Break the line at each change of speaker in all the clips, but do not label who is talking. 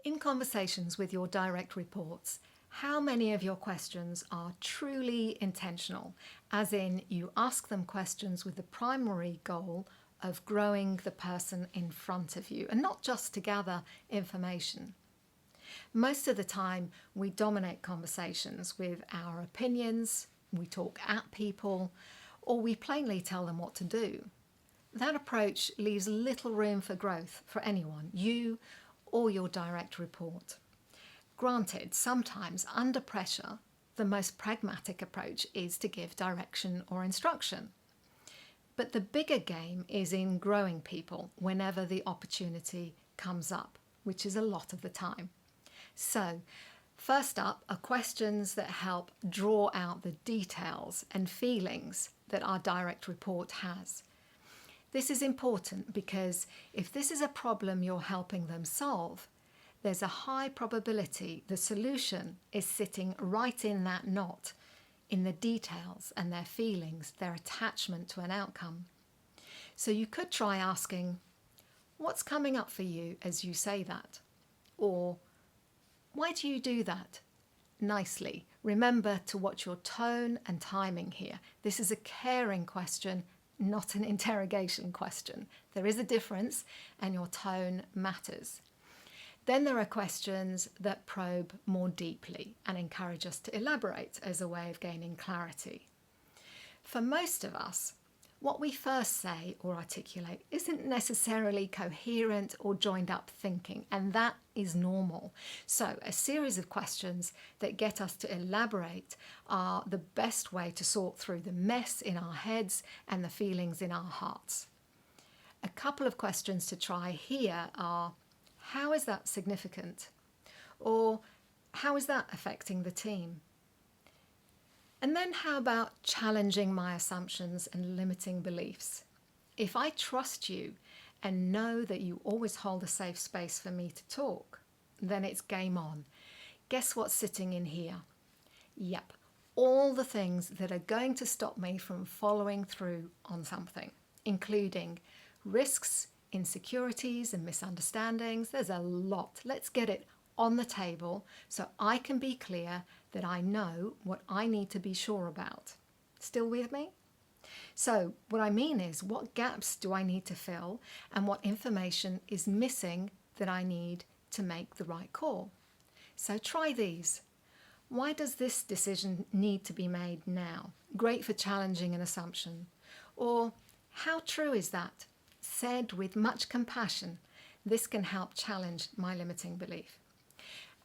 In conversations with your direct reports, how many of your questions are truly intentional, as in you ask them questions with the primary goal of growing the person in front of you and not just to gather information? Most of the time, we dominate conversations with our opinions, we talk at people, or we plainly tell them what to do. That approach leaves little room for growth for anyone, you or your direct report. Granted, sometimes under pressure, the most pragmatic approach is to give direction or instruction. But the bigger game is in growing people whenever the opportunity comes up, which is a lot of the time. So, first up are questions that help draw out the details and feelings that our direct report has. This is important because if this is a problem you're helping them solve, there's a high probability the solution is sitting right in that knot, in the details and their feelings, their attachment to an outcome. So you could try asking, what's coming up for you as you say that? Or, why do you do that? Nicely. Remember to watch your tone and timing here. This is a caring question, not an interrogation question. There is a difference and your tone matters. Then there are questions that probe more deeply and encourage us to elaborate as a way of gaining clarity. For most of us, what we first say or articulate isn't necessarily coherent or joined up thinking, and that is normal. So a series of questions that get us to elaborate are the best way to sort through the mess in our heads and the feelings in our hearts. A couple of questions to try here are, how is that significant? Or how is that affecting the team? And then how about challenging my assumptions and limiting beliefs? If I trust you and know that you always hold a safe space for me to talk, then it's game on. Guess what's sitting in here? Yep, all the things that are going to stop me from following through on something, including risks, insecurities and misunderstandings. There's a lot. Let's get it on the table so I can be clear that I know what I need to be sure about. Still with me? So what I mean is, what gaps do I need to fill and what information is missing that I need to make the right call? So try these. Why does this decision need to be made now? Great for challenging an assumption. Or how true is that? Said with much compassion, this can help challenge my limiting belief.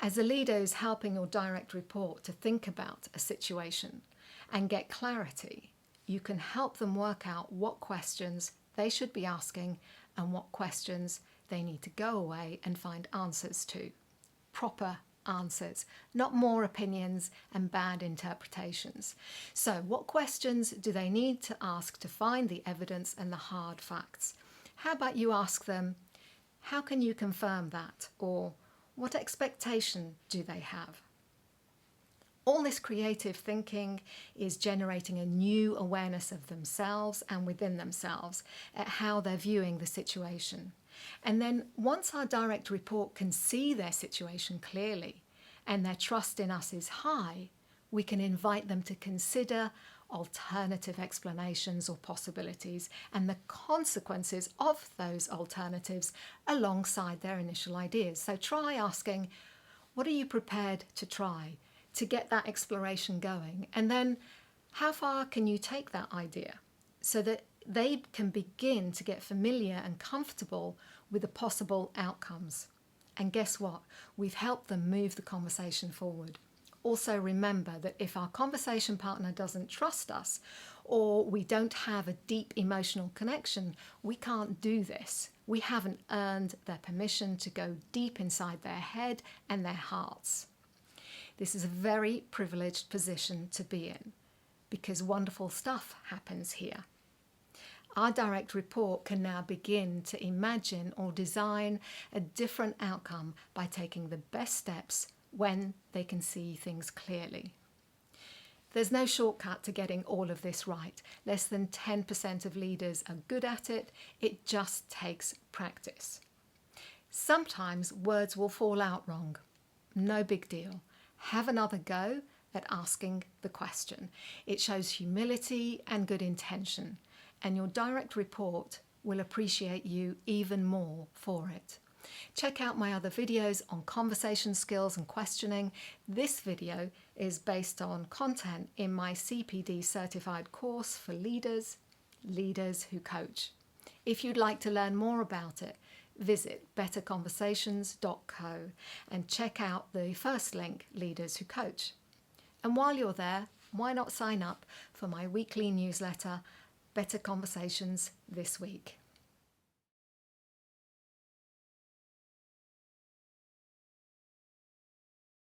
As a leader who's helping your direct report to think about a situation and get clarity, you can help them work out what questions they should be asking and what questions they need to go away and find answers to. Proper answers, not more opinions and bad interpretations. So what questions do they need to ask to find the evidence and the hard facts? How about you ask them, how can you confirm that? Or what expectation do they have? All this creative thinking is generating a new awareness of themselves and within themselves at how they're viewing the situation. And then once our direct report can see their situation clearly and their trust in us is high, we can invite them to consider alternative explanations or possibilities and the consequences of those alternatives alongside their initial ideas. So try asking, what are you prepared to try to get that exploration going? And then how far can you take that idea so that they can begin to get familiar and comfortable with the possible outcomes? And guess what? We've helped them move the conversation forward. Also remember that if our conversation partner doesn't trust us or we don't have a deep emotional connection, we can't do this. We haven't earned their permission to go deep inside their head and their hearts. This is a very privileged position to be in because wonderful stuff happens here. Our direct report can now begin to imagine or design a different outcome by taking the best steps when they can see things clearly. There's no shortcut to getting all of this right. Less than 10% of leaders are good at it. It just takes practice. Sometimes words will fall out wrong. No big deal. Have another go at asking the question. It shows humility and good intention, and your direct report will appreciate you even more for it. Check out my other videos on conversation skills and questioning. This video is based on content in my CPD certified course for leaders who coach. If you'd like to learn more about it, visit betterconversations.co and check out the first link, Leaders Who Coach. And while you're there, why not sign up for my weekly newsletter, Better Conversations This Week?